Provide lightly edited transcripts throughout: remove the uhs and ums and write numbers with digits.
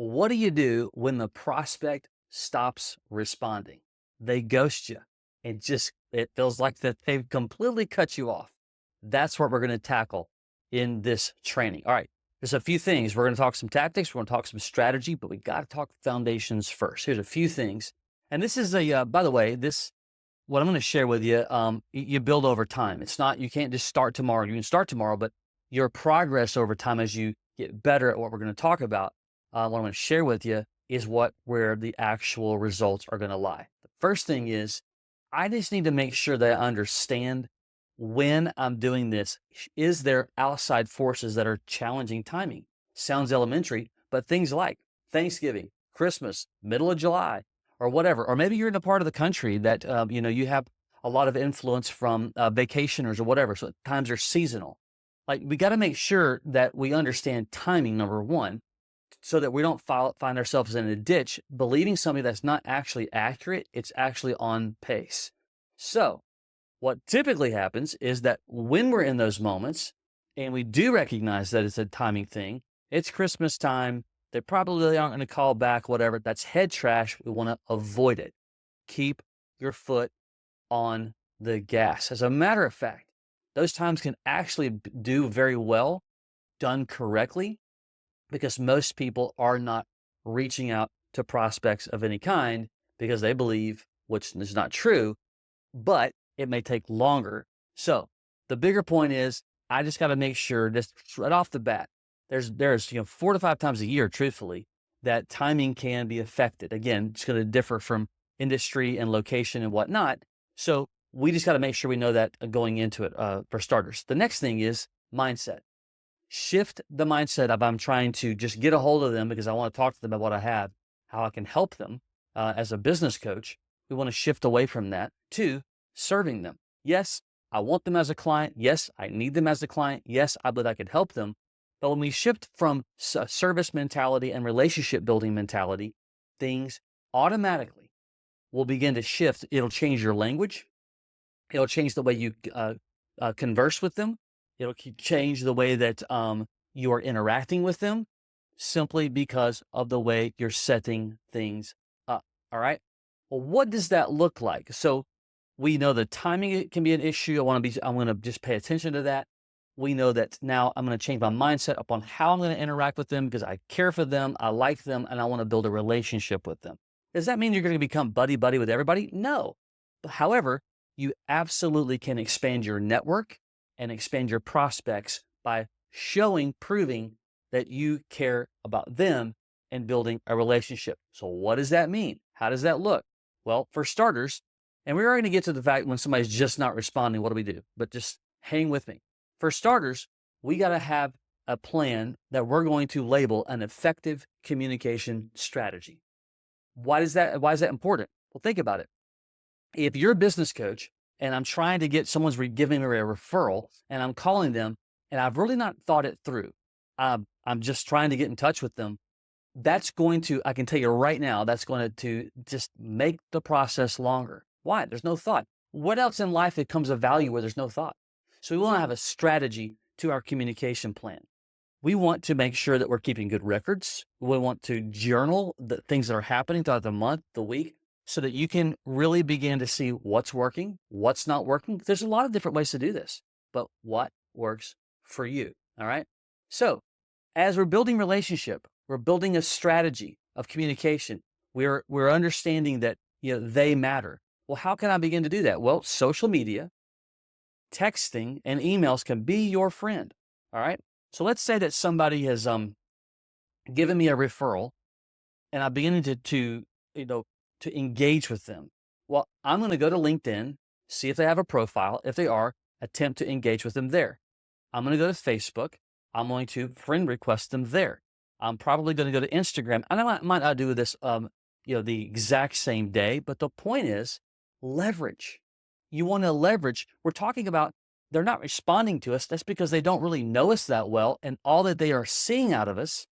What do you do when the prospect stops responding? They ghost you. It feels like that they've completely cut you off. That's what we're going to tackle in this training. All right. There's a few things. We're going to talk some tactics. We're going to talk some strategy, but we got to talk foundations first. Here's a few things. And this is by the way, what I'm going to share with you, you build over time. It's not, you can't just start tomorrow. You can start tomorrow, but your progress over time as you get better at what we're going to talk about, what I'm going to share with you is where the actual results are going to lie. The first thing is I just need to make sure that I understand when I'm doing this. Is there outside forces that are challenging timing? Sounds elementary, but things like Thanksgiving, Christmas, middle of July, or whatever, or maybe you're in a part of the country that, you have a lot of influence from vacationers or whatever. So times are seasonal. Like we got to make sure that we understand timing, number one, so that we don't find ourselves in a ditch believing something that's not actually accurate. It's actually on pace. So what typically happens is that when we're in those moments and we do recognize that it's a timing thing, it's Christmas time, they probably aren't going to call back, whatever. That's head trash. We want to avoid it. Keep your foot on the gas. As a matter of fact, those times can actually do very well done correctly because most people are not reaching out to prospects of any kind because they believe, which is not true, but it may take longer. So the bigger point is I just got to make sure just right off the bat, there's 4 to 5 times a year, truthfully, that timing can be affected. Again, it's going to differ from industry and location and whatnot. So we just got to make sure we know that going into it for starters. The next thing is mindset. Shift the mindset of I'm trying to just get a hold of them because I want to talk to them about what I have, how I can help them as a business coach. We want to shift away from that to serving them. Yes, I want them as a client. Yes, I need them as a client. Yes, I believe I could help them. But when we shift from service mentality and relationship building mentality, things automatically will begin to shift. It'll change your language. It'll change the way you converse with them. It'll change the way that you are interacting with them simply because of the way you're setting things up. All right. Well, what does that look like? So we know the timing can be an issue. I'm going to just pay attention to that. We know that now I'm going to change my mindset upon how I'm going to interact with them because I care for them, I like them, and I want to build a relationship with them. Does that mean you're going to become buddy-buddy with everybody? No. However, you absolutely can expand your network and expand your prospects by proving that you care about them and building a relationship. So what does that mean? How does that look? Well, for starters, and we're going to get to the fact when somebody's just not responding, what do we do? But just hang with me. For starters, we got to have a plan that we're going to label an effective communication strategy. Why is that important? Well, think about it. If you're a business coach and I'm trying to get giving me a referral and I'm calling them and I've really not thought it through, I'm just trying to get in touch with them. I can tell you right now, that's going to just make the process longer. Why? There's no thought. What else in life becomes of value where there's no thought? So we want to have a strategy to our communication plan. We want to make sure that we're keeping good records. We want to journal the things that are happening throughout the month, the week, so that you can really begin to see what's working, what's not working. There's a lot of different ways to do this, but what works for you? All right. So as we're building relationship, we're building a strategy of communication. We're understanding that they matter. Well, how can I begin to do that? Well, social media, texting, and emails can be your friend. All right. So let's say that somebody has given me a referral, and I'm beginning to engage with them. Well, I'm going to go to LinkedIn, see if they have a profile. If they are, attempt to engage with them there. I'm going to go to Facebook. I'm going to friend request them there. I'm probably going to go to Instagram. And I might not do this, the exact same day, but the point is leverage. You want to leverage. We're talking about they're not responding to us. That's because they don't really know us that well. And all that they are seeing out of us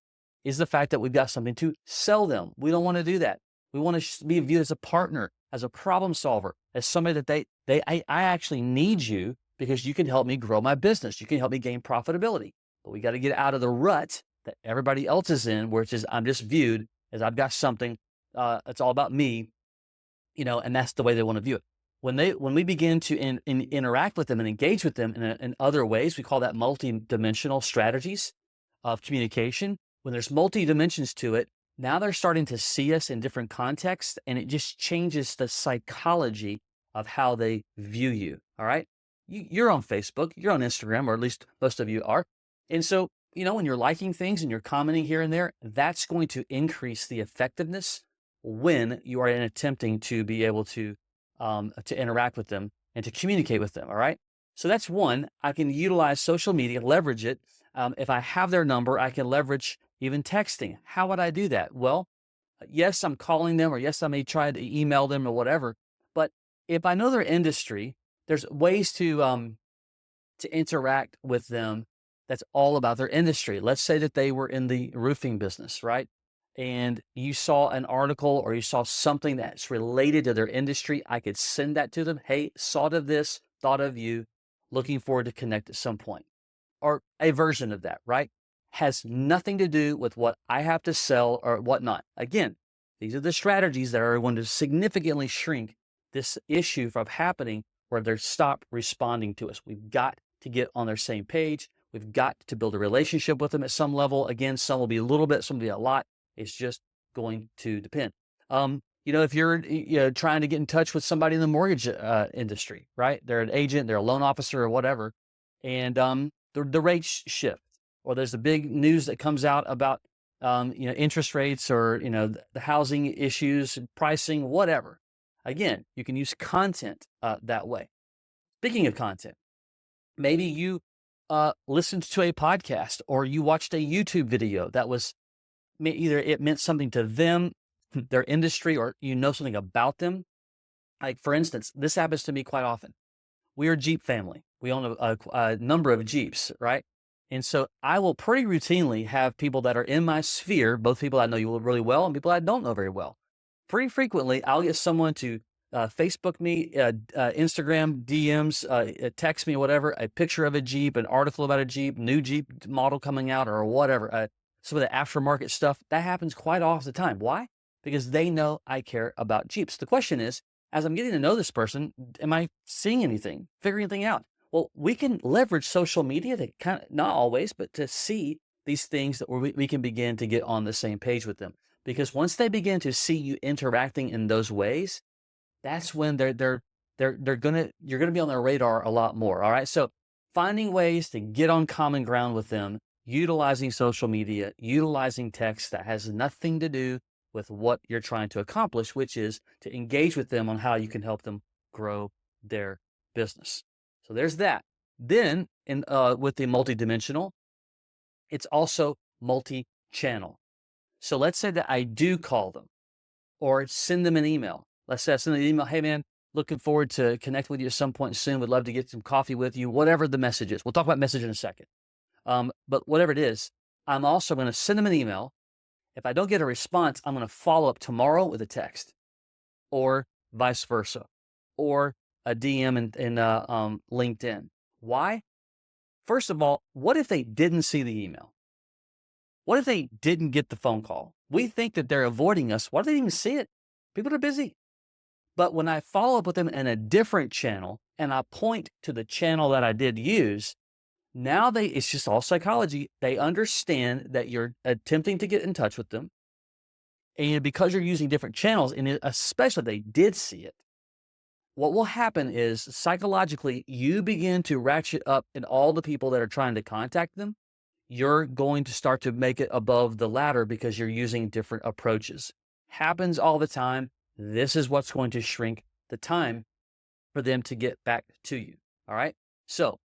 is the fact that we've got something to sell them. We don't want to do that. We want to be viewed as a partner, as a problem solver, as somebody that I actually need you because you can help me grow my business. You can help me gain profitability. But we got to get out of the rut that everybody else is in, which is I'm just viewed as I've got something. It's all about me, and that's the way they want to view it. When we begin to interact with them and engage with them in other ways, we call that multi-dimensional strategies of communication. When there's multi-dimensions to it, now they're starting to see us in different contexts, and it just changes the psychology of how they view you. All right. You're on Facebook, you're on Instagram, or at least most of you are. And so, when you're liking things and you're commenting here and there, that's going to increase the effectiveness when you are attempting to be able to interact with them and to communicate with them. All right. So that's one. I can utilize social media, leverage it. If I have their number, I can leverage even texting. How would I do that? Well, yes, I'm calling them, or yes, I may try to email them or whatever. But if I know their industry, there's ways to interact with them that's all about their industry. Let's say that they were in the roofing business, right? And you saw an article or you saw something that's related to their industry. I could send that to them. Hey, saw of this, thought of you, looking forward to connect at some point. Or a version of that, right? Has nothing to do with what I have to sell or whatnot. Again, these are the strategies that are going to significantly shrink this issue from happening where they stop responding to us. We've got to get on their same page. We've got to build a relationship with them at some level. Again, some will be a little bit, some will be a lot. It's just going to depend. If you're trying to get in touch with somebody in the mortgage industry, right? They're an agent, they're a loan officer or whatever, and the rates shift, or there's a big news that comes out about interest rates, or the housing issues, pricing, whatever. Again, you can use content that way. Speaking of content, maybe you listened to a podcast or you watched a YouTube video that was either it meant something to them, their industry, or something about them. Like, for instance, this happens to me quite often. We are a Jeep family. We own a number of Jeeps, right? And so I will pretty routinely have people that are in my sphere, both people I know you really well and people I don't know very well. Pretty frequently, I'll get someone to Facebook me, Instagram DMs, text me, whatever, a picture of a Jeep, an article about a Jeep, new Jeep model coming out, or whatever. Some of the aftermarket stuff, that happens quite often the time. Why? Because they know I care about Jeeps. The question is, as I'm getting to know this person, am I seeing anything, figuring anything out? Well, we can leverage social media to kind of, not always, but to see these things that we can begin to get on the same page with them. Because once they begin to see you interacting in those ways, that's when you're gonna be on their radar a lot more. All right. So finding ways to get on common ground with them, utilizing social media, utilizing text that has nothing to do with what you're trying to accomplish, which is to engage with them on how you can help them grow their business. So there's that. Then with the multidimensional, it's also multi-channel. So let's say that I do call them or send them an email. Let's say I send an email, hey man, looking forward to connect with you at some point soon. Would love to get some coffee with you, whatever the message is. We'll talk about message in a second. But whatever it is, I'm also going to send them an email. If I don't get a response, I'm going to follow up tomorrow with a text, or vice versa, or a DM in LinkedIn. Why? First of all, what if they didn't see the email? What if they didn't get the phone call? We think that they're avoiding us. Why do they didn't even see it? People are busy. But when I follow up with them in a different channel and I point to the channel that I did use, now it's just all psychology. They understand that you're attempting to get in touch with them. And because you're using different channels, and especially they did see it, what will happen is psychologically, you begin to ratchet up in all the people that are trying to contact them. You're going to start to make it above the ladder because you're using different approaches. Happens all the time. This is what's going to shrink the time for them to get back to you. All right. So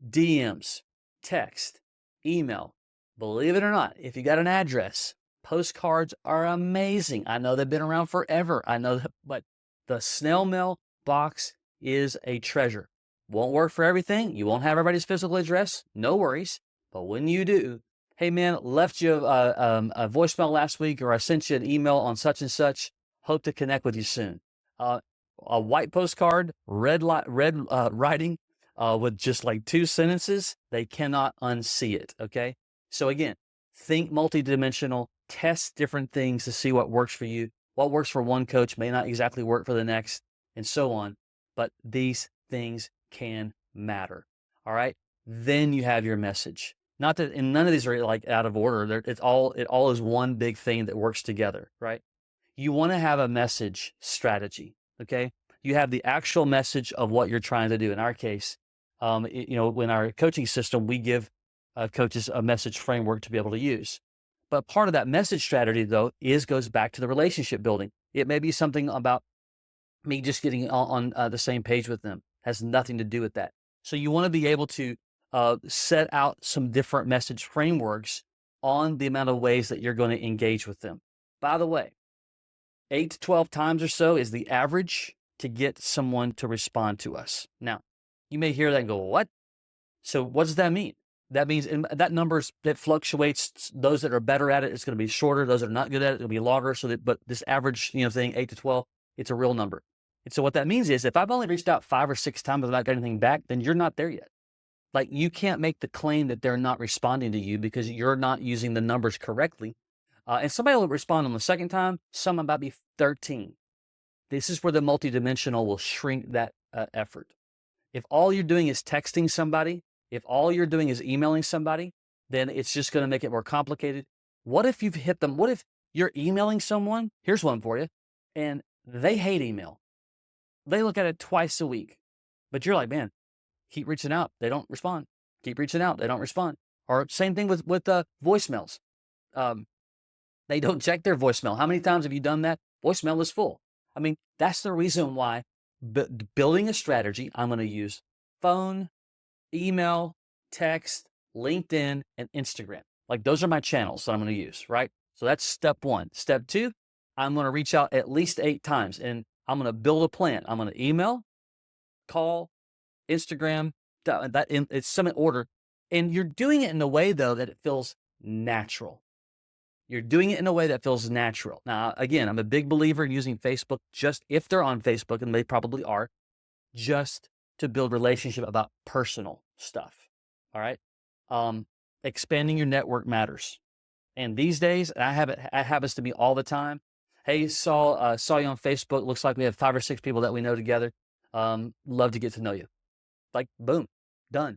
DMs, text, email, believe it or not, if you got an address, postcards are amazing. I know they've been around forever. I know that, but the snail mail box is a treasure. Won't work for everything. You won't have everybody's physical address. No worries. But when you do, hey man, left you a voicemail last week, or I sent you an email on such and such. Hope to connect with you soon. A white postcard, red writing with just like 2 sentences. They cannot unsee it. Okay. So again, think multidimensional, test different things to see what works for you. What works for one coach may not exactly work for the next, and so on. But these things can matter. All right. Then you have your message. Not that, and none of these are like out of order. It all is one big thing that works together, right? You want to have a message strategy. Okay. You have the actual message of what you're trying to do. In our case, in our coaching system, we give coaches a message framework to be able to use. But part of that message strategy, though, goes back to the relationship building. It may be something about me just getting on the same page with them. Has nothing to do with that. So you want to be able to set out some different message frameworks on the amount of ways that you're going to engage with them. By the way, 8 to 12 times or so is the average to get someone to respond to us. Now, you may hear that and go, what? So what does that mean? That means that numbers that fluctuates. Those that are better at it, it's going to be shorter. Those that are not good at it, it'll be longer. But this average, thing, 8 to 12, it's a real number. And so what that means is if I've only reached out 5 or 6 times without getting anything back, then you're not there yet. Like you can't make the claim that they're not responding to you because you're not using the numbers correctly. And somebody will respond on the second time, some about be 13. This is where the multidimensional will shrink that effort. If all you're doing is texting somebody, if all you're doing is emailing somebody, then it's just going to make it more complicated. What if you've hit them? What if you're emailing someone? Here's one for you. And they hate email. They look at it twice a week, but you're like, man, keep reaching out. They don't respond. Keep reaching out. They don't respond. Or same thing with voicemails. They don't check their voicemail. How many times have you done that? Voicemail is full. I mean, that's the reason why building a strategy, I'm going to use phone, email, text, LinkedIn, and Instagram. Like those are my channels that I'm going to use, right? So that's step 1. Step 2, I'm going to reach out at least 8 times and I'm going to build a plan. I'm going to email, call, Instagram, it's some order. And you're doing it in a way though that it feels natural. You're doing it in a way that feels natural. Now, again, I'm a big believer in using Facebook just if they're on Facebook, and they probably are, just to build relationship about personal stuff. All right. Expanding your network matters. And these days, it happens to me all the time. Hey, saw you on Facebook. Looks like we have 5 or 6 people that we know together. Love to get to know you. Like, boom, done.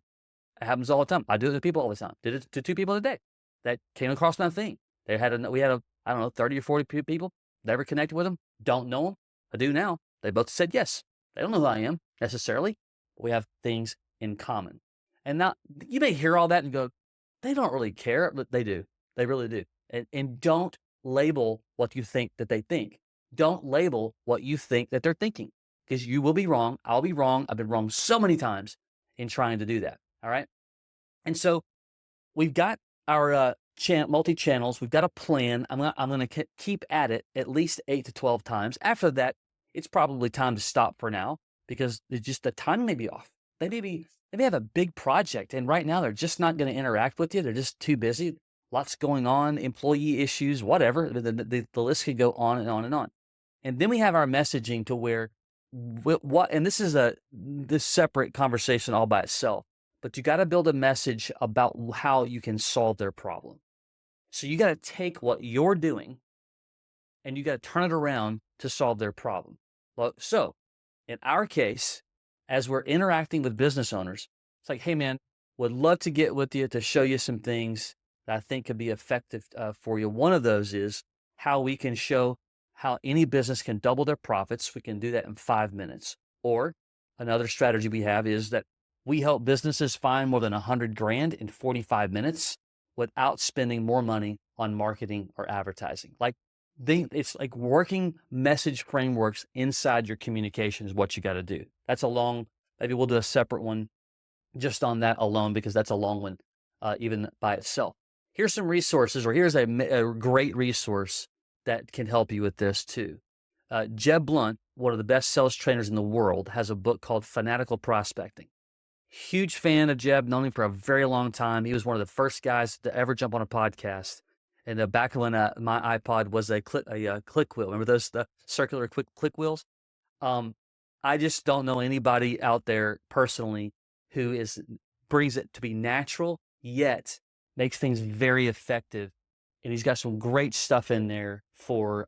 It happens all the time. I do it to people all the time. Did it to 2 people today that came across my thing. We had I don't know, 30 or 40 people. Never connected with them. Don't know them. I do now. They both said yes. They don't know who I am necessarily, but we have things in common. And now you may hear all that and go, they don't really care, but they do. They really do. And don't label what you think that they think. Don't label what you think that they're thinking because you will be wrong. I'll be wrong. I've been wrong so many times in trying to do that. All right. And so we've got our multi-channels. We've got a plan. I'm going to keep at it at least 8 to 12 times. After that, it's probably time to stop for now because it's just the timing may be off. They may have a big project and right now they're just not going to interact with you. They're just too busy. Lots going on, employee issues, whatever. The list could go on and on and on. And then we have our messaging to where and this is this separate conversation all by itself, but you got to build a message about how you can solve their problem. So you got to take what you're doing and you got to turn it around to solve their problem. Well, so in our case, as we're interacting with business owners, it's like, hey man, would love to get with you to show you some things that I think could be effective for you. One of those is how we can show how any business can double their profits. We can do that in 5 minutes. Or another strategy we have is that we help businesses find more than 100 grand in 45 minutes without spending more money on marketing or advertising. It's like working message frameworks inside your communication is what you got to do. That's maybe we'll do a separate one just on that alone because that's a long one even by itself. Here's some resources, or here's a great resource that can help you with this too. Jeb Blunt, one of the best sales trainers in the world, has a book called Fanatical Prospecting. Huge fan of Jeb, known him for a very long time. He was one of the first guys to ever jump on a podcast. And back when my iPod was a click wheel, remember those the circular click wheels? I just don't know anybody out there personally who brings it to be natural, yet makes things very effective. And he's got some great stuff in there for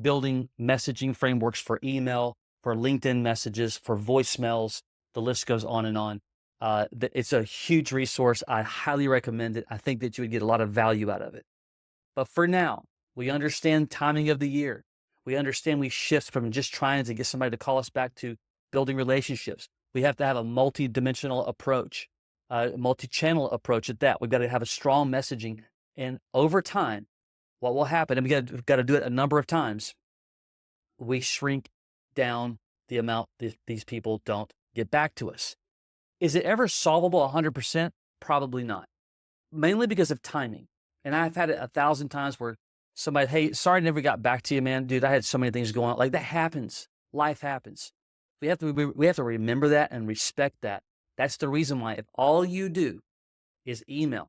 building messaging frameworks for email, for LinkedIn messages, for voicemails. The list goes on and on. It's a huge resource. I highly recommend it. I think that you would get a lot of value out of it. But for now, we understand timing of the year. We understand we shift from just trying to get somebody to call us back to building relationships. We have to have a multi-dimensional approach, a multi-channel approach at that. We've got to have a strong messaging. And over time, what will happen, and we've got to do it a number of times, we shrink down the amount these people don't get back to us. Is it ever solvable 100%? Probably not. Mainly because of timing. And I've had it 1,000 times where somebody, hey, sorry I never got back to you, man. Dude, I had so many things going on. Like, that happens. Life happens. We have to remember that and respect that. That's the reason why, if all you do is email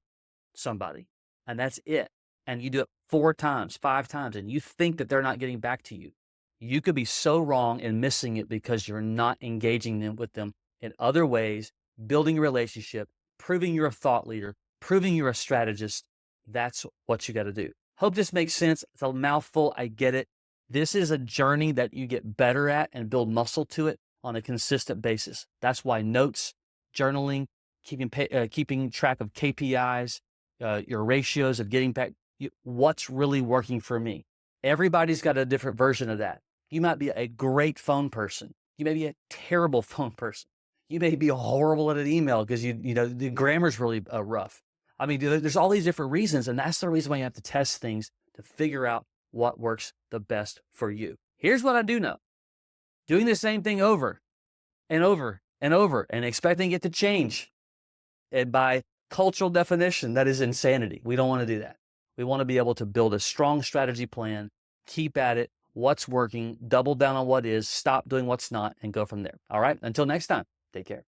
somebody and that's it, and you do it 4 times, 5 times, and you think that they're not getting back to you, you could be so wrong and missing it because you're not engaging them with them in other ways, building a relationship, proving you're a thought leader, proving you're a strategist. That's what you got to do. Hope this makes sense. It's a mouthful. I get it. This is a journey that you get better at and build muscle to it on a consistent basis. That's why notes, journaling, keeping track of KPIs, your ratios of getting back, what's really working for me. Everybody's got a different version of that. You might be a great phone person. You may be a terrible phone person. You may be horrible at an email because the grammar's really rough. I mean, there's all these different reasons, and that's the reason why you have to test things to figure out what works the best for you. Here's what I do know. Doing the same thing over and over and over and expecting it to change, and by cultural definition, that is insanity. We don't want to do that. We want to be able to build a strong strategy plan, keep at it, what's working, double down on what is, stop doing what's not, and go from there. All right? Until next time, take care.